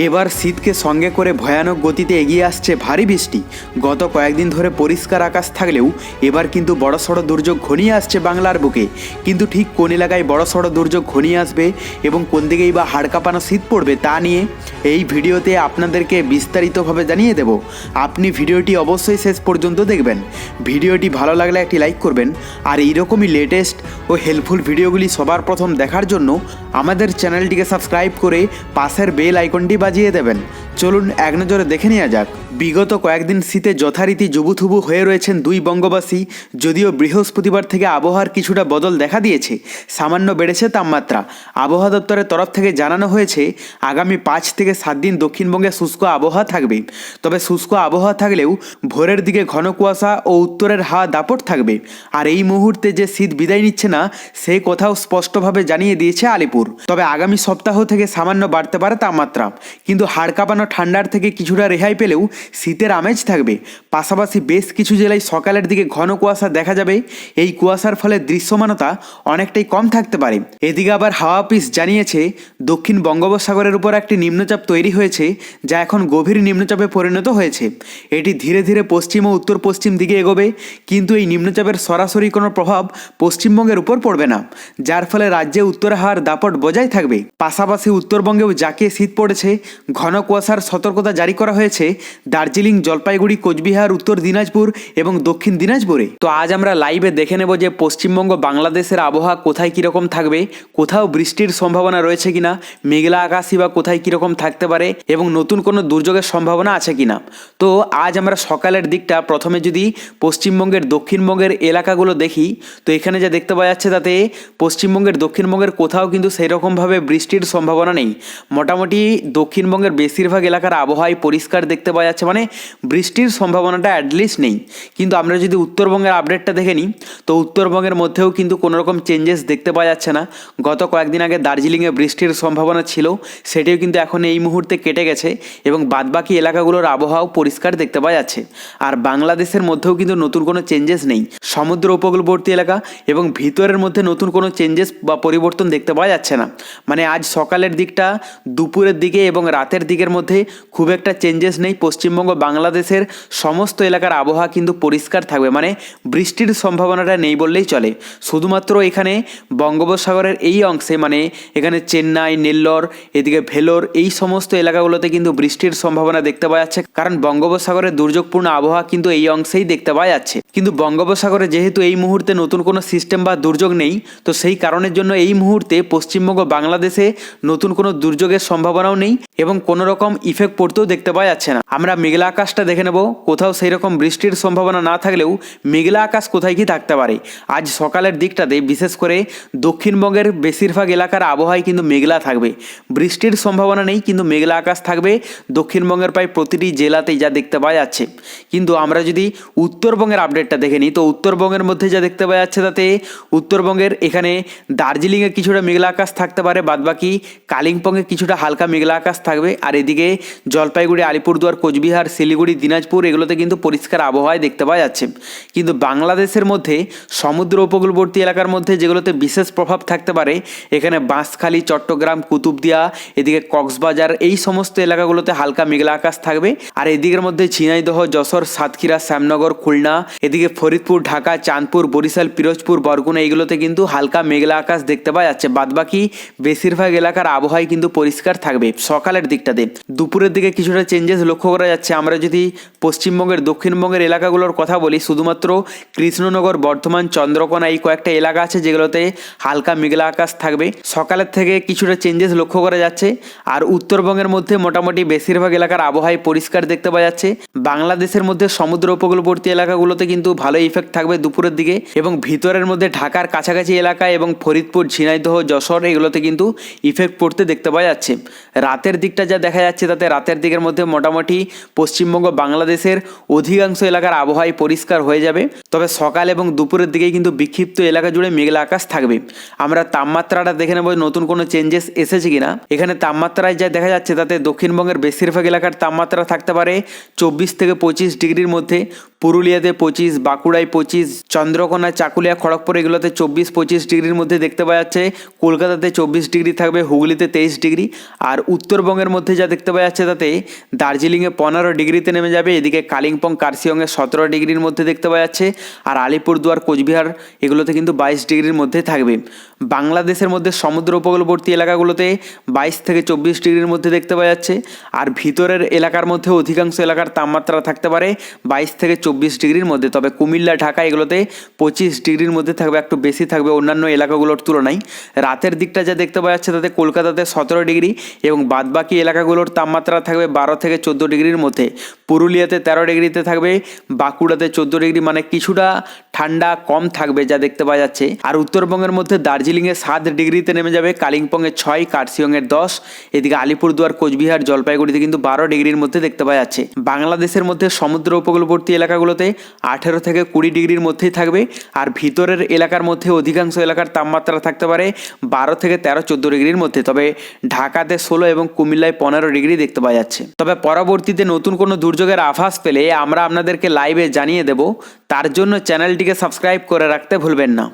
এবার শীতকে সঙ্গে করে ভয়ানক গতিতে এগিয়ে আসছে ভারী বৃষ্টি। গত কয়েকদিন ধরে পরিষ্কার আকাশ থাকলেও এবার কিন্তু বড়সড় দুর্যোগ ঘনিয়ে আসছে বাংলার বুকে। কিন্তু ঠিক কোন এলাকায় বড়সড় দুর্যোগ ঘনিয়ে আসবে এবং কোন দিকেই বা হাড়কাঁপানো শীত পড়বে তা নিয়ে এই ভিডিওতে আপনাদেরকে বিস্তারিতভাবে জানিয়ে দেব। আপনি ভিডিওটি অবশ্যই শেষ পর্যন্ত দেখবেন। ভিডিওটি ভালো লাগলে একটি লাইক করবেন, আর এইরকমই লেটেস্ট ও হেল্পফুল ভিডিওগুলি সবার প্রথম দেখার জন্য আমাদের চ্যানেলটিকে সাবস্ক্রাইব করে পাশের বেল আইকনটি বাজিয়ে দেবেন। চলুন এক নজরে দেখে নেওয়া যাক। বিগত কয়েকদিন শীতে যথারীতি জুবুথুবু হয়ে রয়েছেন দুই বঙ্গবাসী। যদিও বৃহস্পতিবার থেকে আবহাওয়ার কিছুটা বদল দেখা দিয়েছে, সামান্য বেড়েছে তাপমাত্রা। আবহাওয়া দপ্তরের তরফ থেকে জানানো হয়েছে আগামী 5 থেকে 7 দিন দক্ষিণবঙ্গে শুষ্ক আবহাওয়া থাকবে। তবে শুষ্ক আবহাওয়া থাকলেও ভোরের দিকে ঘন কুয়াশা ও উত্তরের হাওয়া দাপট থাকবে। আর এই মুহূর্তে যে শীত বিদায় নিচ্ছে না সেই কথাও স্পষ্টভাবে জানিয়ে দিয়েছে আলিপুর। তবে আগামী সপ্তাহ থেকে সামান্য বাড়তে পারে তাপমাত্রা, কিন্তু হাড় কাঁপানো ঠান্ডার থেকে কিছুটা রেহাই পেলেও শীতের আমেজ থাকবে। পাশাপাশি বেশ কিছু জেলায় সকালের দিকে ঘন কুয়াশা দেখা যাবে। এই কুয়াশার ফলে দৃশ্যমানতা অনেকটাই কম থাকতে পারে। এদিকে আবার হাওয়া অফিস জানিয়েছে দক্ষিণ বঙ্গোপসাগরের উপর একটি নিম্নচাপ তৈরি হয়েছে, যা এখন গভীর নিম্নচাপে পরিণত হয়েছে। এটি ধীরে ধীরে পশ্চিম ও উত্তর পশ্চিম দিকে এগোবে, কিন্তু এই নিম্নচাপের সরাসরি কোনো প্রভাব পশ্চিমবঙ্গের উপর পড়বে না, যার ফলে রাজ্যে উত্তরে হাওয়ার দাপট বজায় থাকবে। পাশাপাশি উত্তরবঙ্গেও জাঁকিয়ে শীত পড়েছে। ঘন কুয়াশার সতর্কতা জারি করা হয়েছে দার্জিলিং, জলপাইগুড়ি, কোচবিহার, উত্তর দিনাজপুর এবং দক্ষিণ দিনাজপুরে। তো আজ আমরা লাইভে দেখে নেব যে পশ্চিমবঙ্গ বাংলাদেশের আবহাওয়া কোথায় কীরকম থাকবে, কোথাও বৃষ্টির সম্ভাবনা রয়েছে কিনা, মেঘলা আকাশই বা কোথায় কীরকম থাকতে পারে এবং নতুন কোনো দুর্যোগের সম্ভাবনা আছে কিনা। তো আজ আমরা সকালের দিকটা প্রথমে যদি পশ্চিমবঙ্গের দক্ষিণবঙ্গের এলাকাগুলো দেখি, তো এখানে যা দেখতে পাওয়া যাচ্ছে তাতে পশ্চিমবঙ্গের দক্ষিণবঙ্গের কোথাও কিন্তু সেরকমভাবে বৃষ্টির সম্ভাবনা নেই। মোটামুটি দক্ষিণবঙ্গের বেশিরভাগ এলাকার আবহাওয়াই পরিষ্কার দেখতে পাওয়া যাচ্ছে, মানে বৃষ্টির সম্ভাবনাটা অ্যাটলিস্ট নেই। কিন্তু আমরা যদি উত্তরবঙ্গের আপডেটটা দেখে নিই, তো উত্তরবঙ্গের মধ্যেও কিন্তু কোনো রকম চেঞ্জেস দেখতে পাওয়া যাচ্ছে না। গত কয়েকদিন আগে দার্জিলিংয়ে বৃষ্টির সম্ভাবনা ছিল, সেটিও কিন্তু এখন এই মুহূর্তে কেটে গেছে এবং বাদবাকি এলাকাগুলোর আবহাওয়াও পরিষ্কার দেখতে পাওয়া যাচ্ছে। আর বাংলাদেশের মধ্যেও কিন্তু নতুন কোনো চেঞ্জেস নেই। সমুদ্র উপকূলবর্তী এলাকা এবং ভিতরের মধ্যে নতুন কোনো চেঞ্জেস বা পরিবর্তন দেখতে পাওয়া যাচ্ছে না। মানে আজ সকালের দিকটা, দুপুরের দিকে এবং রাতের দিকের মধ্যে খুব একটা চেঞ্জেস নেই। পশ্চিমবঙ্গ বাংলাদেশের সমস্ত এলাকার আবহাওয়া কিন্তু পরিষ্কার থাকবে, মানে বৃষ্টির সম্ভাবনাটা নেই বললেই চলে। শুধুমাত্র এখানে বঙ্গোপসাগরের এই অংশে, মানে এখানে চেন্নাই, নেল্লোর, এদিকে ভেলোর, এই সমস্ত এলাকাগুলোতে কিন্তু বৃষ্টির সম্ভাবনা দেখতে পাওয়া যাচ্ছে, কারণ বঙ্গোপসাগরের দুর্যোগপূর্ণ আবহাওয়া কিন্তু এই অংশেই দেখতে পাওয়া যাচ্ছে। কিন্তু বঙ্গোপসাগরে যেহেতু এই মুহূর্তে নতুন কোনো সিস্টেম বা দুর্যোগ নেই, তো সেই কারণের জন্য এই মুহূর্তে পশ্চিমবঙ্গ বাংলাদেশে নতুন কোনো দুর্যোগের সম্ভাবনাও নেই এবং কোনো রকম ইফেক্ট পড়তেও দেখতে পাওয়া যাচ্ছে না। আমরা মেঘলা আকাশটা দেখে নেব। কোথাও সেই রকম বৃষ্টির সম্ভাবনা না থাকলেও মেঘলা আকাশ কোথায় কি থাকতে পারে। আজ সকালের দিকটাতে বিশেষ করে দক্ষিণবঙ্গের বেশিরভাগ এলাকার আবহাওয়ায় কিন্তু মেঘলা থাকবে। বৃষ্টির সম্ভাবনা নেই, কিন্তু মেঘলা আকাশ থাকবে দক্ষিণবঙ্গের প্রায় প্রতিটি জেলাতেই, যা দেখতে পাওয়া যাচ্ছে। কিন্তু আমরা যদি উত্তরবঙ্গের আপডেটটা দেখে নিই, তো উত্তরবঙ্গের মধ্যে যা দেখতে পাওয়া যাচ্ছে তাতে উত্তরবঙ্গের এখানে দার্জিলিংয়ে কিছুটা মেঘলা আকাশ থাকতে পারে, বাদবাকি কালিম্পংয়ে কিছুটা হালকা মেঘলা আকাশ থাকবে। আর এদিকে জলপাইগুড়ি, আলিপুরদুয়ার, কোচবিহার, শিলিগুড়ি, দিনাজপুর এগুলোতে কিন্তু পরিষ্কার আবহাওয়ায় দেখতে পাওয়া যাচ্ছে। কিন্তু বাংলাদেশের মধ্যে সমুদ্র উপকূলবর্তী এলাকার মধ্যে যেগুলোতে বিশেষ প্রভাব থাকতে পারে, এখানে বাঁশখালী, চট্টগ্রাম, কুতুবদিয়া, এদিকে কক্সবাজার, এই সমস্ত এলাকাগুলোতে হালকা মেঘলা আকাশ থাকবে। আর এদিকের মধ্যে ঝিনাইদহ, যশোর, সাতক্ষীরা, শ্যামনগর, খুলনা, এদিকে ফরিদপুর, ঢাকা, চাঁদপুর, বরিশাল, পিরোজপুর, বরগুনা এইগুলোতে কিন্তু হালকা মেঘলা আকাশ দেখতে পাওয়া যাচ্ছে। বাদবাকি বেশিরভাগ এলাকার আবহাওয়াই কিন্তু পরিষ্কার থাকবে সকালের দিকটাতে। দুপুরের দিকে কিছুটা চেঞ্জেস লক্ষ্য করা যাচ্ছে। আমরা যদি পশ্চিমবঙ্গের দক্ষিণবঙ্গের এলাকাগুলোর কথা বলি, শুধুমাত্র কৃষ্ণনগর, বর্ধমান, চন্দ্রকোনা এই কয়েকটা এলাকা আছে যেগুলোতে হালকা মেঘলা আকাশ থাকবে। সকালের থেকে কিছুটা চেঞ্জেস লক্ষ্য করা যাচ্ছে। আর উত্তরবঙ্গের মধ্যে মোটামুটি বেশিরভাগ এলাকার আবহাওয়ায় পরিষ্কার দেখতে পাওয়া যাচ্ছে। বাংলাদেশের মধ্যে সমুদ্র উপকূলবর্তী এলাকাগুলোতে কিন্তু ভালো ইফেক্ট থাকবে দুপুরের দিকে, এবং ভিতরের মধ্যে ঢাকার কাছাকাছি এলাকায় এবং ফরিদপুর, ঝিনাইদহ, যশোর এগুলোতে কিন্তু ইফেক্ট পড়তে দেখতে পাওয়া যাচ্ছে। রাতের দিকটা যা দেখা যাচ্ছে তাতে রাতের দিকের মধ্যে মোটামুটি পশ্চিমবঙ্গ বাংলাদেশের অধিকাংশ এলাকার আবহাওয়ায় পরিষ্কার হয়ে যাবে। তবে সকাল এবং দুপুরের দিকে কিন্তু বিক্ষিপ্ত এলাকা জুড়ে মেঘলা আকাশ থাকবে। আমরা তাপমাত্রাটা দেখে নেব নতুন কোনো চেঞ্জেস এসেছে কিনা। এখানে তাপমাত্রায় যা দেখা যাচ্ছে তাতে দক্ষিণবঙ্গের বেশিরভাগ এলাকার তাপমাত্রা থাকতে পারে 24 থেকে 25 ডিগ্রির মধ্যে। পুরুলিয়াতে 25, বাঁকুড়ায় 25, চন্দ্রকোনা, চাকুলিয়া, খড়গপুর এগুলোতে 24-25 ডিগ্রির মধ্যে দেখতে পাওয়া যাচ্ছে। কলকাতাতে 24 ডিগ্রি থাকবে, হুগলিতে 23 ডিগ্রি। আর উত্তরবঙ্গের মধ্যে যা দেখতে পাওয়া যাচ্ছে তাতে দার্জিলিংয়ে 15 ডিগ্রিতে নেমে যাবে, এদিকে কালিম্পং, কার্শিয়ংয়ে 17 ডিগ্রির মধ্যে দেখতে পাওয়া যাচ্ছে। আর আলিপুরদুয়ার, কোচবিহার এগুলোতে কিন্তু 22 ডিগ্রির মধ্যে থাকবে। বাংলাদেশের মধ্যে সমুদ্র উপকূলবর্তী এলাকাগুলোতে 22 থেকে 24 ডিগ্রির মধ্যে দেখতে পাওয়া যাচ্ছে। আর ভিতরের এলাকার মধ্যে অধিকাংশ এলাকার তাপমাত্রা থাকতে পারে 22 থেকে 24 ডিগ্রির মধ্যে। তবে কুমিল্লা, ঢাকা এগুলোতে 25 ডিগ্রির মধ্যে থাকবে, একটু বেশি থাকবে অন্যান্য এলাকাগুলোর তুলনায়। রাতের দিকটা যা দেখতে পাওয়া যাচ্ছে তাতে কলকাতাতে 17 ডিগ্রি এবং বাদবাকি এলাকাগুলোর তাপমাত্রা থাকবে 12 থেকে 14 ডিগ্রির মধ্যে। পুরুলিয়াতে 13 ডিগ্রিতে থাকবে, বাঁকুড়াতে 14 ডিগ্রি, মানে কিছুটা ঠান্ডা কম থাকবে যা দেখতে পাওয়া যাচ্ছে। আর উত্তরবঙ্গের মধ্যে দার্জিলিংয়ে 7 ডিগ্রিতে নেমে যাবে, কালিম্পংয়ে 6, কার্শিয়ংয়ে 10, এদিকে আলিপুরদুয়ার, কোচবিহার, জলপাইগুড়িতে কিন্তু 12 ডিগ্রির মধ্যে দেখতে পাওয়া যাচ্ছে। বাংলাদেশের মধ্যে সমুদ্র উপকূলবর্তী এলাকাগুলোতে 18 থেকে 20 ডিগ্রির মধ্যেই থাকবে। আর ভিতরের এলাকার মধ্যে অধিকাংশ এলাকার তাপমাত্রা থাকতে পারে 12 থেকে 13-14 ডিগ্রির মধ্যে। তবে ঢাকাতে 16 এবং কুমিল্লায় 15 ডিগ্রি দেখতে পাওয়া যাচ্ছে। তবে পরবর্তীতে নতুন কোনো দুর্যোগের আভাস পেলে আমরা আপনাদেরকে লাইভে জানিয়ে দেব, তার জন্য চ্যানেলটিকে সাবস্ক্রাইব করে রাখতে ভুলবেন না।